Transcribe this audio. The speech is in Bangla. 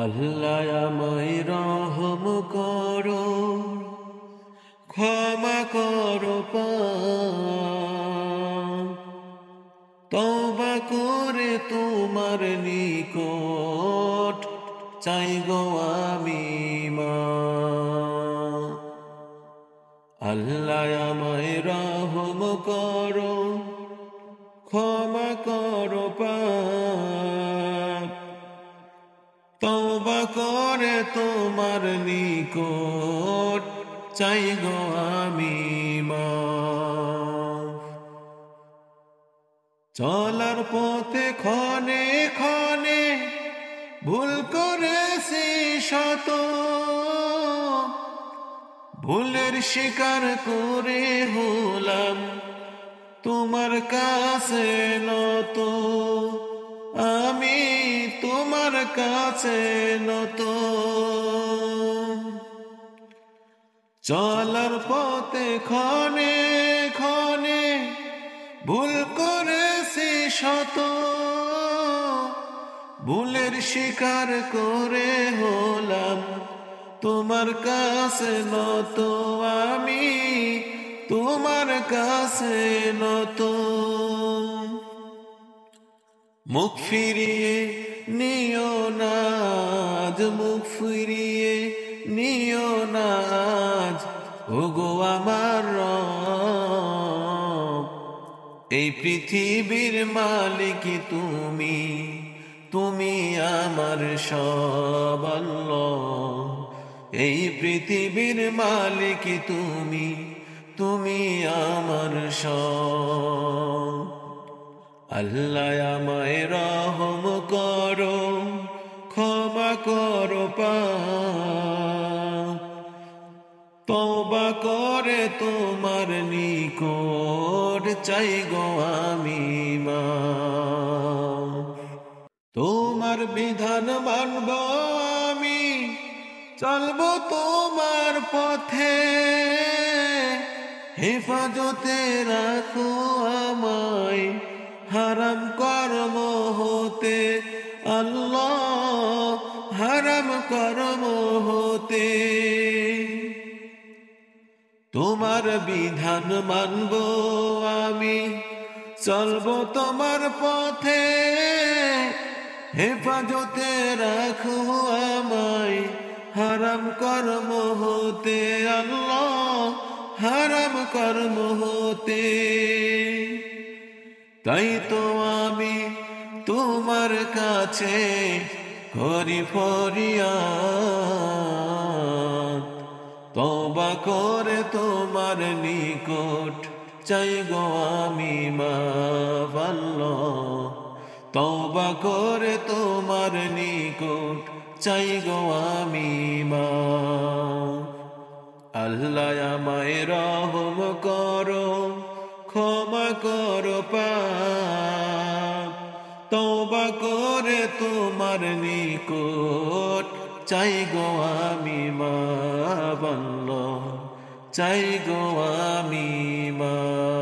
আল্লাহ আমায় রহম করো, ক্ষমা করো পাপ, তওবা করে তোমার নিকট চাই গো আমি মাপ। আল্লাহ আমায় রহম করো, ক্ষমা করো পাপ, তওবা করে তোমার নিকট চাই গো আমি মাপ। চলার পথে ক্ষণে ক্ষণে ভুল করেছি শত, ভুলের স্বীকার করে হলাম তোমার কাছে নত। আমি তোমার কাছে নত। চলার পথে ক্ষণে ক্ষণে ভুল করেছি শত, ভুলের স্বীকার করে হলাম তোমার কাছে নত। আমি তোমার কাছে নত। মুখ ফিরিয়ে নিও না আজ, মুখ ফিরিয়ে নিও না আজ, ওগো আমার রব। এই পৃথিবীর মালিক তুমি, তুমি আমার সব আল্লাহ। এই পৃথিবীর মালিক তুমি, তুমি আমার সব। আল্লাহ আমায় রহম করো, ক্ষমা করো পাপ, তওবা করে তোমার নিকট চাই গো আমি মাপ। তোমার বিধান মানব আমি, চলবো তোমার পথে, হেফাজতে রাখো আমায় হারাম কর্ম হতে। আল্লাহ হারাম কর্ম হতে। তোমার বিধান মানব আমি, চলবো তোমার পথে, হেফাজতে রাখো আমায় হারাম কর্ম হতে। আল্লাহ হারাম কর্ম হতে। তাই তো আমি তোমার কাছে করি ফরিয়াদ, তওবা করে তোমার নিকট চাই গো আমি মাপ। আল্লাহ তওবা করে তোমার নিকট চাই গো আমি মাপ। আল্লাহ আমায় রহম করো, ক্ষমা করো পাপ, তওবা করে তোমার নিকট চাই গো আমি মাপ। আল্লাহ চাই গো আমি মাপ।